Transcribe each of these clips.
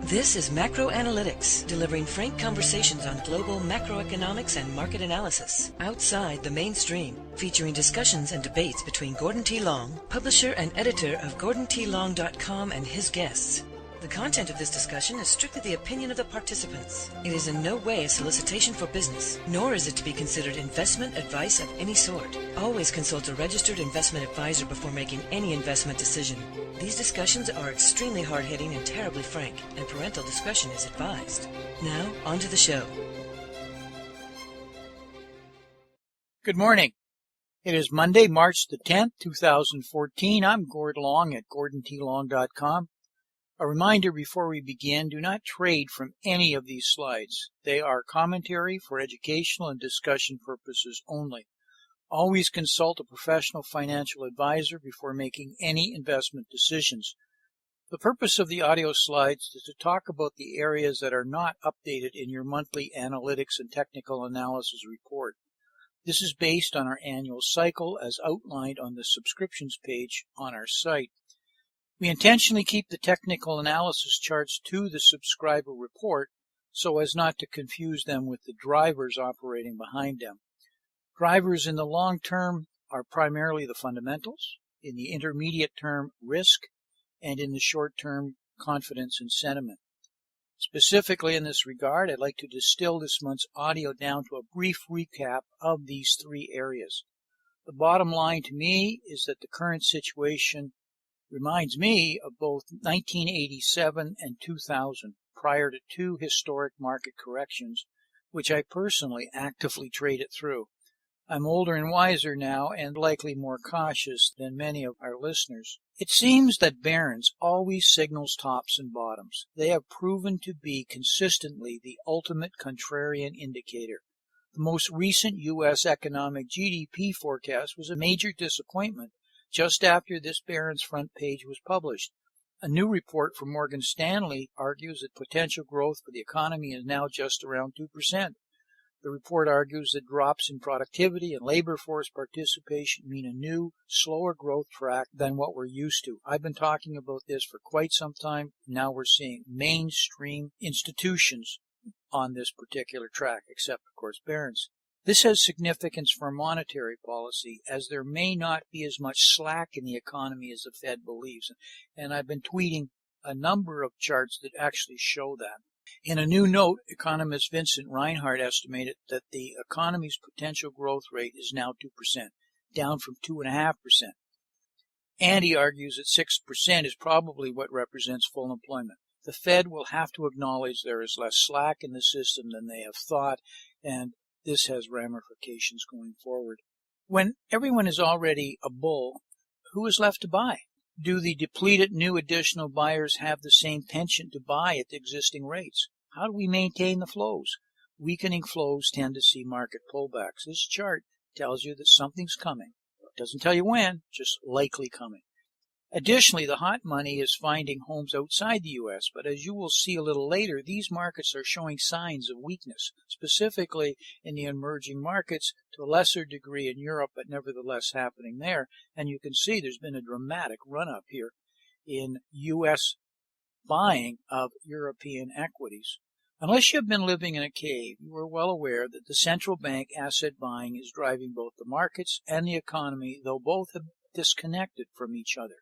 This is Macro Analytics, delivering frank conversations on global macroeconomics and market analysis outside the mainstream, featuring discussions and debates between Gordon T. Long, publisher and editor of GordonTLong.com, and his guests. The content of this discussion is strictly the opinion of the participants. It is in no way a solicitation for business, nor is it to be considered investment advice of any sort. Always consult a registered investment advisor before making any investment decision. These discussions are extremely hard-hitting and terribly frank, and parental discretion is advised. Now, on to the show. Good morning. It is Monday, March the 10th, 2014. I'm Gord Long at GordonTLong.com. A reminder before we begin, do not trade from any of these slides. They are commentary for educational and discussion purposes only. Always consult a professional financial advisor before making any investment decisions. The purpose of the audio slides is to talk about the areas that are not updated in your monthly analytics and technical analysis report. This is based on our annual cycle as outlined on the subscriptions page on our site. We intentionally keep the technical analysis charts to the subscriber report so as not to confuse them with the drivers operating behind them. Drivers in the long term are primarily the fundamentals, in the intermediate term, risk, and in the short term, confidence and sentiment. Specifically in this regard, I'd like to distill this month's audio down to a brief recap of these three areas. The bottom line to me is that the current situation reminds me of both 1987 and 2000, prior to two historic market corrections, which I personally actively traded through. I'm older and wiser now and likely more cautious than many of our listeners. It seems that Barron's always signals tops and bottoms. They have proven to be consistently the ultimate contrarian indicator. The most recent U.S. economic GDP forecast was a major disappointment just after this Barron's front page was published. A new report from Morgan Stanley argues that potential growth for the economy is now just around 2%. The report argues that drops in productivity and labor force participation mean a new, slower growth track than what we're used to. I've been talking about this for quite some time. Now we're seeing mainstream institutions on this particular track, except, of course, Barron's. This has significance for monetary policy, as there may not be as much slack in the economy as the Fed believes. And I've been tweeting a number of charts that actually show that. In a new note, economist Vincent Reinhardt estimated that the economy's potential growth rate is now 2%, down from 2.5%. And he argues that 6% is probably what represents full employment. The Fed will have to acknowledge there is less slack in the system than they have thought, and this has ramifications going forward. When everyone is already a bull, who is left to buy? Do the depleted new additional buyers have the same penchant to buy at the existing rates? How do we maintain the flows? Weakening flows tend to see market pullbacks. This chart tells you that something's coming. It doesn't tell you when, just likely coming. Additionally, the hot money is finding homes outside the U.S., but as you will see a little later, these markets are showing signs of weakness, specifically in the emerging markets, to a lesser degree in Europe, but nevertheless happening there. And you can see there's been a dramatic run-up here in U.S. buying of European equities. Unless you have been living in a cave, you are well aware that the central bank asset buying is driving both the markets and the economy, though both have disconnected from each other.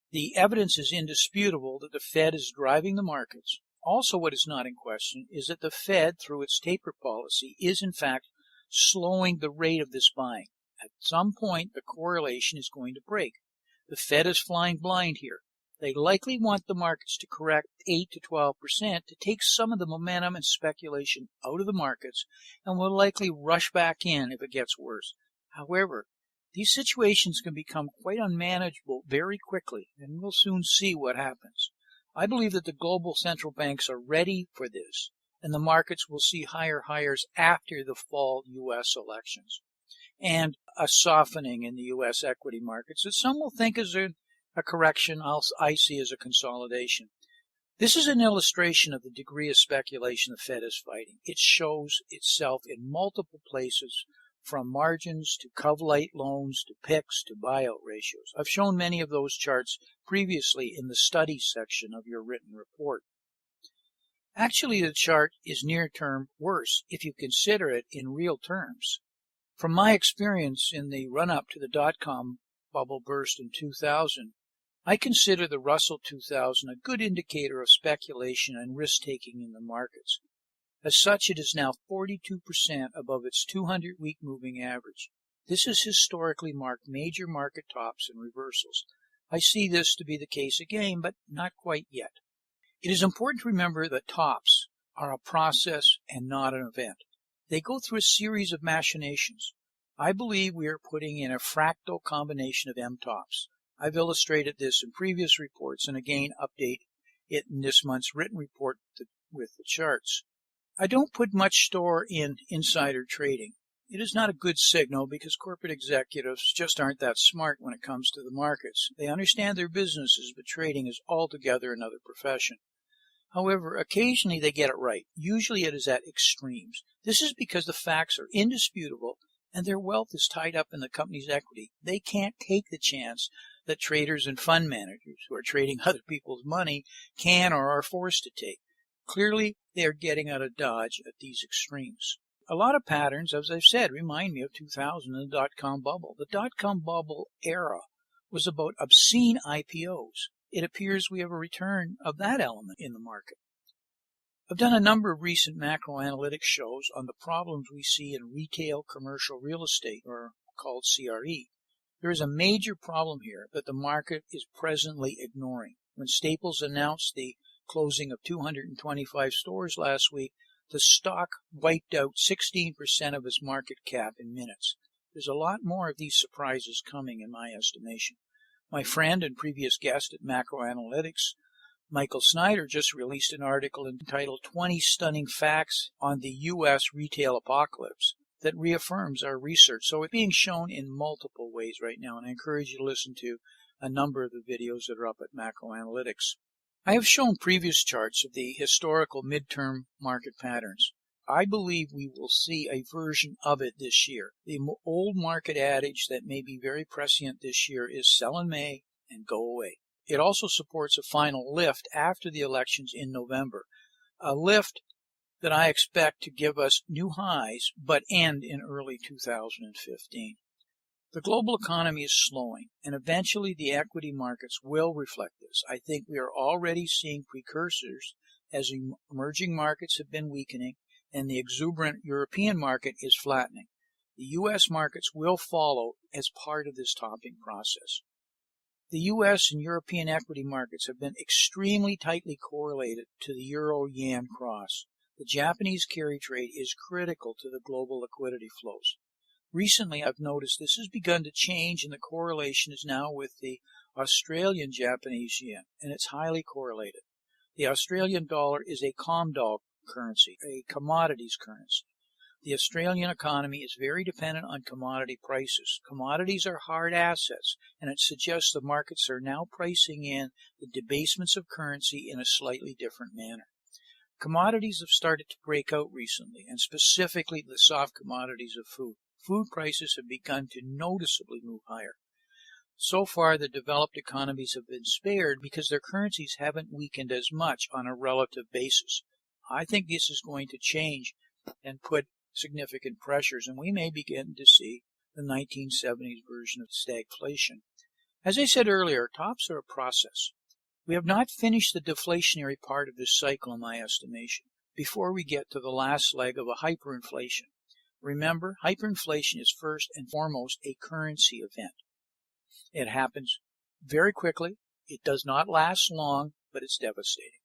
The evidence is indisputable that the Fed is driving the markets. Also, what is not in question is that the Fed, through its taper policy, is in fact slowing the rate of this buying. At some point, the correlation is going to break. The Fed is flying blind here. They likely want the markets to correct 8 to 12% to take some of the momentum and speculation out of the markets, and will likely rush back in if it gets worse. However, these situations can become quite unmanageable very quickly, and we'll soon see what happens. I believe that the global central banks are ready for this, and the markets will see higher highs after the fall U.S. elections, and a softening in the U.S. equity markets that some will think is a correction. I see as a consolidation. This is an illustration of the degree of speculation the Fed is fighting. It shows itself in multiple places from margins to cov-lite loans to PICs to buyout ratios. I've shown many of those charts previously in the studies section of your written report. Actually, the chart is near-term worse if you consider it in real terms. From my experience in the run-up to the dot-com bubble burst in 2000, I consider the Russell 2000 a good indicator of speculation and risk-taking in the markets. As such, it is now 42% above its 200-week moving average. This has historically marked major market tops and reversals. I see this to be the case again, but not quite yet. It is important to remember that tops are a process and not an event. They go through a series of machinations. I believe we are putting in a fractal combination of M-tops. I've illustrated this in previous reports and again update it in this month's written report with the charts. I don't put much store in insider trading. It is not a good signal because corporate executives just aren't that smart when it comes to the markets. They understand their businesses, but trading is altogether another profession. However, occasionally they get it right. Usually it is at extremes. This is because the facts are indisputable and their wealth is tied up in the company's equity. They can't take the chance that traders and fund managers who are trading other people's money can or are forced to take. Clearly, they are getting out of dodge at these extremes. A lot of patterns, as I've said, remind me of 2000 and the dot-com bubble. The dot-com bubble era was about obscene IPOs. It appears we have a return of that element in the market. I've done a number of recent macro analytics shows on the problems we see in retail commercial real estate, or called CRE. There is a major problem here that the market is presently ignoring. When Staples announced the closing of 225 stores last week, the stock wiped out 16% of its market cap in minutes. There's a lot more of these surprises coming in my estimation. My friend and previous guest at Macro Analytics, Michael Snyder, just released an article entitled 20 Stunning Facts on the U.S. Retail Apocalypse that reaffirms our research. So it's being shown in multiple ways right now, and I encourage you to listen to a number of the videos that are up at Macro Analytics. I have shown previous charts of the historical midterm market patterns. I believe we will see a version of it this year. The old market adage that may be very prescient this year is sell in May and go away. It also supports a final lift after the elections in November, a lift that I expect to give us new highs but end in early 2015. The global economy is slowing, and eventually the equity markets will reflect this. I think we are already seeing precursors as emerging markets have been weakening and the exuberant European market is flattening. The U.S. markets will follow as part of this topping process. The U.S. and European equity markets have been extremely tightly correlated to the euro-yen cross. The Japanese carry trade is critical to the global liquidity flows. Recently, I've noticed this has begun to change, and the correlation is now with the Australian-Japanese yen, and it's highly correlated. The Australian dollar is a COMDOL currency, a commodities currency. The Australian economy is very dependent on commodity prices. Commodities are hard assets, and it suggests the markets are now pricing in the debasements of currency in a slightly different manner. Commodities have started to break out recently, and specifically the soft commodities of food. Food prices have begun to noticeably move higher. So far, the developed economies have been spared because their currencies haven't weakened as much on a relative basis. I think this is going to change and put significant pressures, and we may begin to see the 1970s version of stagflation. As I said earlier, tops are a process. We have not finished the deflationary part of this cycle, in my estimation, before we get to the last leg of a hyperinflation. Remember, hyperinflation is first and foremost a currency event. It happens very quickly. It does not last long, but it's devastating.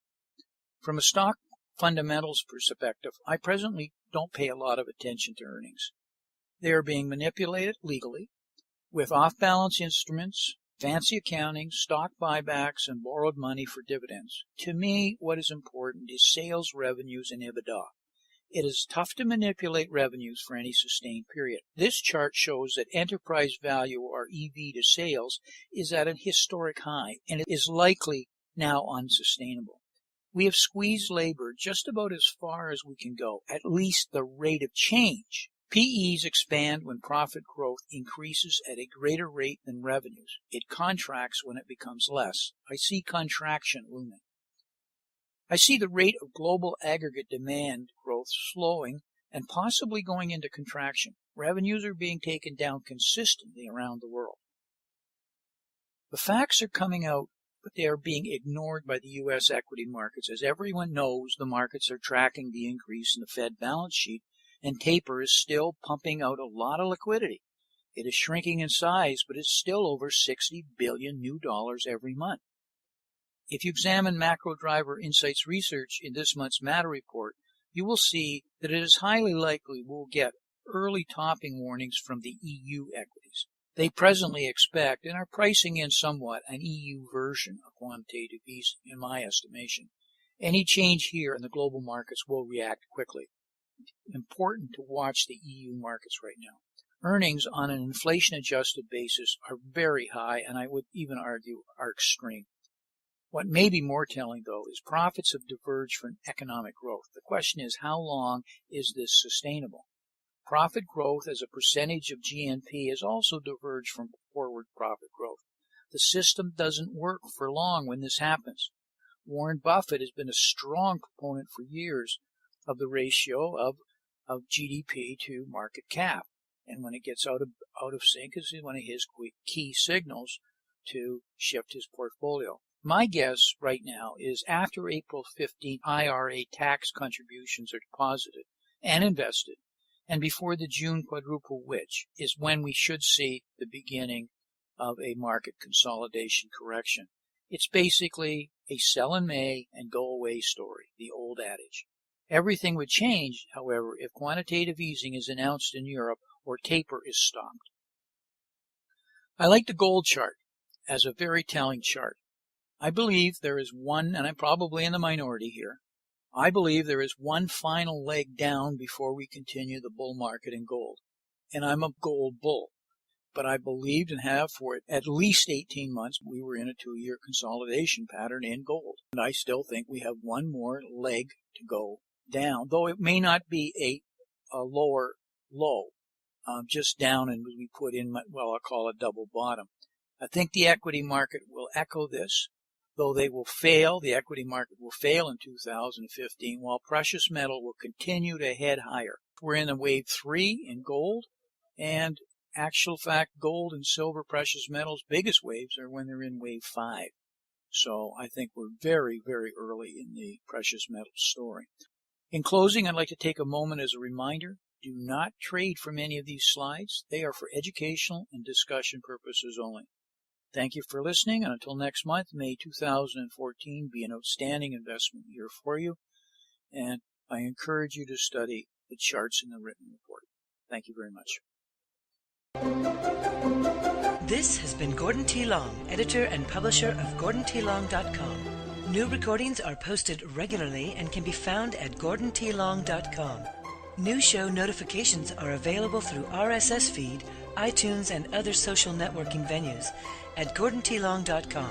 From a stock fundamentals perspective, I presently don't pay a lot of attention to earnings. They are being manipulated legally with off-balance instruments, fancy accounting, stock buybacks, and borrowed money for dividends. To me, what is important is sales revenues and EBITDA. It is tough to manipulate revenues for any sustained period. This chart shows that enterprise value, or EV to sales, is at a historic high, and it is likely now unsustainable. We have squeezed labor just about as far as we can go. At least the rate of change PEs expand when profit growth increases at a greater rate than revenues. It contracts when it becomes less. I see contraction looming. I see the rate of global aggregate demand growth slowing and possibly going into contraction. Revenues are being taken down consistently around the world. The facts are coming out, but they are being ignored by the U.S. equity markets. As everyone knows, the markets are tracking the increase in the Fed balance sheet, and taper is still pumping out a lot of liquidity. It is shrinking in size, but it's still over $60 billion new dollars every month. If you examine Macro Driver Insights research in this month's Matter Report, you will see that it is highly likely we'll get early topping warnings from the EU equities. They presently expect and are pricing in somewhat an EU version of quantitative easing, in my estimation. Any change here in the global markets will react quickly. Important to watch the EU markets right now. Earnings on an inflation-adjusted basis are very high, and I would even argue are extreme. What may be more telling, though, is profits have diverged from economic growth. The question is, how long is this sustainable? Profit growth as a percentage of GNP has also diverged from forward profit growth. The system doesn't work for long when this happens. Warren Buffett has been a strong proponent for years of the ratio of GDP to market cap. And when it gets out of sync is one of his key signals to shift his portfolio. My guess right now is after April 15th, IRA tax contributions are deposited and invested, and before the June quadruple witch is when we should see the beginning of a market consolidation correction. It's basically a sell in May and go away story, the old adage. Everything would change, however, if quantitative easing is announced in Europe or taper is stopped. I like the gold chart as a very telling chart. I believe there is one, and I'm probably in the minority here, I believe there is one final leg down before we continue the bull market in gold. And I'm a gold bull. But I believed and have for at least 18 months we were in a 2-year consolidation pattern in gold. And I still think we have one more leg to go down, though it may not be a lower low, just down, and we put in, well, I'll call it double bottom. I think the equity market will echo this. Though they will fail, the equity market will fail in 2015, while precious metal will continue to head higher. We're in a wave 3 in gold, and actual fact, gold and silver precious metals' biggest waves are when they're in wave 5. So I think we're very, very early in the precious metals story. In closing, I'd like to take a moment as a reminder, do not trade from any of these slides. They are for educational and discussion purposes only. Thank you for listening, and until next month, may 2014 be an outstanding investment year for you, and I encourage you to study the charts in the written report. Thank you very much. This has been Gordon T. Long, editor and publisher of GordonTLong.com. New recordings are posted regularly and can be found at GordonTLong.com. New show notifications are available through RSS feed, iTunes, and other social networking venues at GordonTLong.com.